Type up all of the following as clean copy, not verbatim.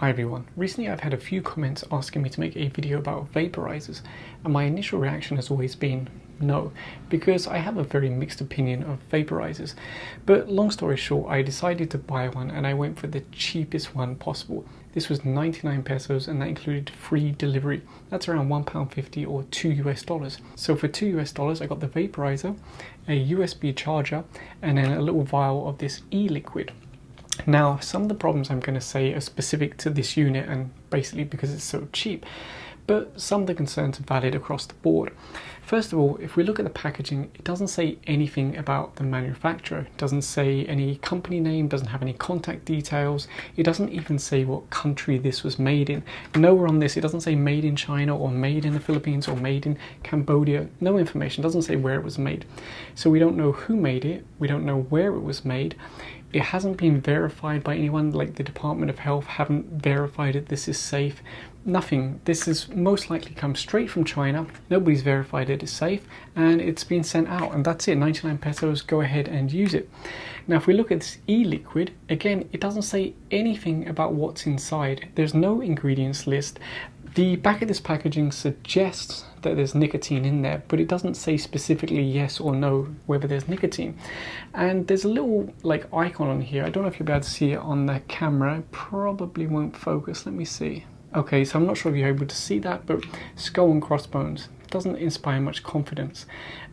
Hi everyone, recently I've had a few comments asking me to make a video about vaporizers, and my initial reaction has always been no, because I have a very mixed opinion of vaporizers. But long story short, I decided to buy one and I went for the cheapest one possible. This was 99 pesos and that included free delivery. That's around £1.50 or $2 US. So for $2 US I got the vaporizer, a USB charger, and then a little vial of this e-liquid. Now, some of the problems I'm going to say are specific to this unit and basically because it's so cheap, but some of the concerns are valid across the board. First of all, if we look at the packaging, it doesn't say anything about the manufacturer. It doesn't say any company name, doesn't have any contact details. It doesn't even say what country this was made in. Nowhere on this, it doesn't say made in China or made in the Philippines or made in Cambodia. No information, it doesn't say where it was made. So we don't know who made it, we don't know where it was made. It hasn't been verified by anyone, like the Department of Health haven't verified it, this is safe. Nothing. This has most likely come straight from China. Nobody's verified it is safe and it's been sent out, and that's it. 99 pesos, go ahead and use it. Now if we look at this e-liquid, again, it doesn't say anything about what's inside. There's no ingredients list. The back of this packaging suggests that there's nicotine in there, but it doesn't say specifically yes or no whether there's nicotine. And there's a little like icon on here. I don't know if you'll be able to see it on the camera. It probably won't focus. Let me see. Okay, so I'm not sure if you're able to see that, but skull and crossbones doesn't inspire much confidence.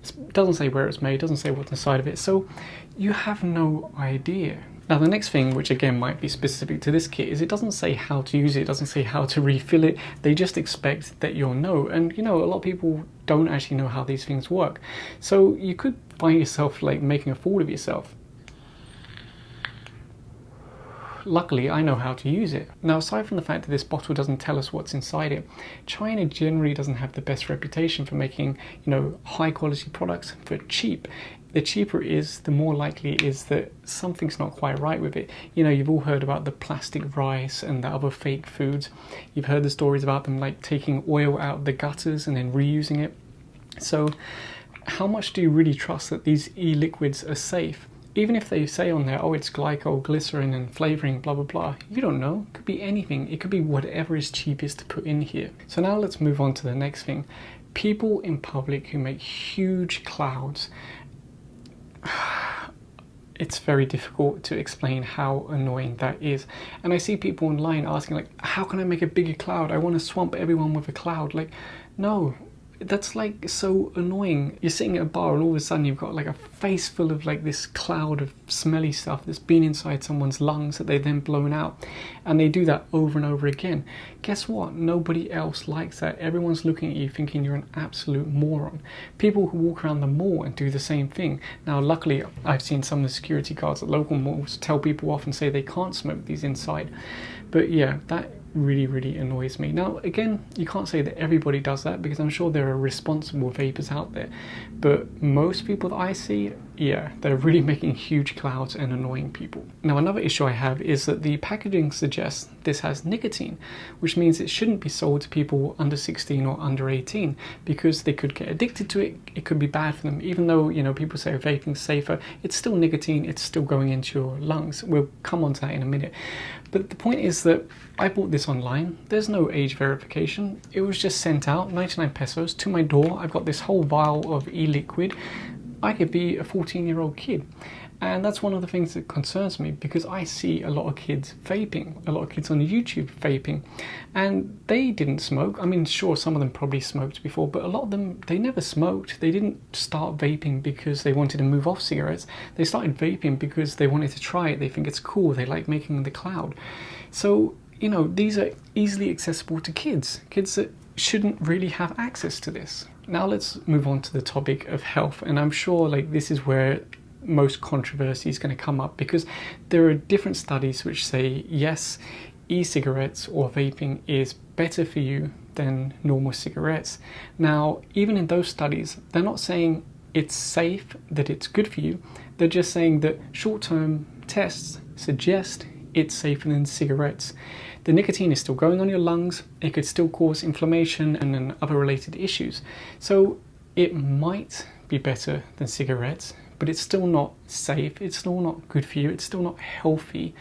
It doesn't say where it's made, it doesn't say what's inside of it, so you have no idea. Now the next thing, which again might be specific to this kit, is it doesn't say how to use it, it doesn't say how to refill it. They just expect that you'll know, and you know, a lot of people don't actually know how these things work. So you could find yourself like making a fool of yourself. Luckily, I know how to use it. Now, aside from the fact that this bottle doesn't tell us what's inside it, China generally doesn't have the best reputation for making, you know, high quality products for cheap. The cheaper it is, the more likely it is that something's not quite right with it. You know, you've all heard about the plastic rice and the other fake foods. You've heard the stories about them like taking oil out of the gutters and then reusing it. So how much do you really trust that these e-liquids are safe? Even if they say on there, oh, it's glycol, glycerin and flavoring, blah, blah, blah, you don't know. It could be anything. It could be whatever is cheapest to put in here. So now let's move on to the next thing. People in public who make huge clouds. It's very difficult to explain how annoying that is. And I see people online asking like, how can I make a bigger cloud? I want to swamp everyone with a cloud. Like, no. That's like so annoying. You're sitting at a bar and all of a sudden you've got like a face full of like this cloud of smelly stuff that's been inside someone's lungs that they've then blown out, and they do that over and over again. Guess what? Nobody else likes that. Everyone's looking at you thinking you're an absolute moron. People who walk around the mall and do the same thing. Now luckily I've seen some of the security guards at local malls tell people off and say they can't smoke these inside. But yeah, that really annoys me. Now again, you can't say that everybody does that because I'm sure there are responsible vapors out there, but most people that I see, yeah, they're really making huge clouds and annoying people. Now another issue I have is that the packaging suggests this has nicotine, which means it shouldn't be sold to people under 16 or under 18 because they could get addicted to it. It could be bad for them. Even though, you know, people say vaping's safer, it's still nicotine, it's still going into your lungs. We'll come on to that in a minute. But the point is that I bought this online. There's no age verification. It was just sent out, 99 pesos, to my door. I've got this whole vial of e-liquid. I could be a 14-year-old kid. And that's one of the things that concerns me because I see a lot of kids vaping, a lot of kids on YouTube vaping, and they didn't smoke. I mean, sure, some of them probably smoked before, but a lot of them, they never smoked. They didn't start vaping because they wanted to move off cigarettes. They started vaping because they wanted to try it. They think it's cool. They like making the cloud. So, you know, these are easily accessible to kids that shouldn't really have access to this. Now let's move on to the topic of health, and I'm sure like this is where most controversy is going to come up because there are different studies which say yes, e-cigarettes or vaping is better for you than normal cigarettes. Now even in those studies, they're not saying it's safe, that it's good for you. They're just saying that short-term tests suggest it's safer than cigarettes. The nicotine is still going on your lungs, it could still cause inflammation and then other related issues. So it might be better than cigarettes, but it's still not safe, it's still not good for you, it's still not healthy.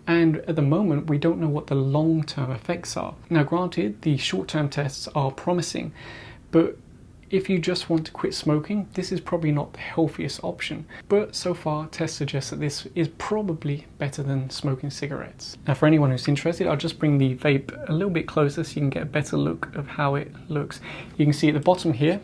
And at the moment, we don't know what the long-term effects are. Now, granted, the short-term tests are promising, but if you just want to quit smoking, this is probably not the healthiest option. But so far, tests suggest that this is probably better than smoking cigarettes. Now, for anyone who's interested, I'll just bring the vape a little bit closer so you can get a better look of how it looks. You can see at the bottom here,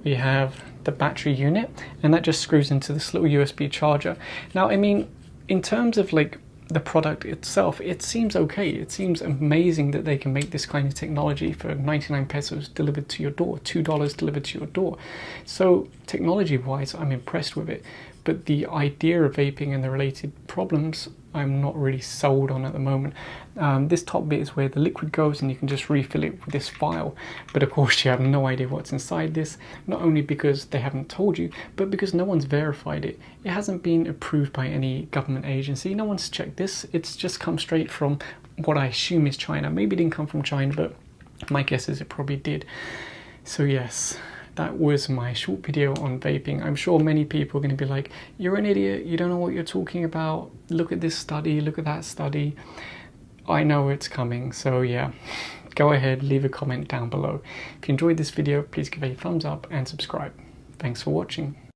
we have the battery unit, and that just screws into this little USB charger. Now, I mean, in terms of like the product itself, it seems okay. It seems amazing that they can make this kind of technology for 99 pesos delivered to your door, $2 delivered to your door. So technology wise, I'm impressed with it, but the idea of vaping and the related problems, I'm not really sold on at the moment. This top bit is where the liquid goes, and you can just refill it with this vial. But of course, you have no idea what's inside this, not only because they haven't told you, but because no one's verified it. It hasn't been approved by any government agency. No one's checked this. It's just come straight from what I assume is China. Maybe it didn't come from China, but my guess is it probably did. So yes, that was my short video on vaping. I'm sure many people are going to be like, you're an idiot, you don't know what you're talking about, look at this study, look at that study. I know it's coming, so yeah, go ahead, leave a comment down below. If you enjoyed this video, please give it a thumbs up and subscribe. Thanks for watching.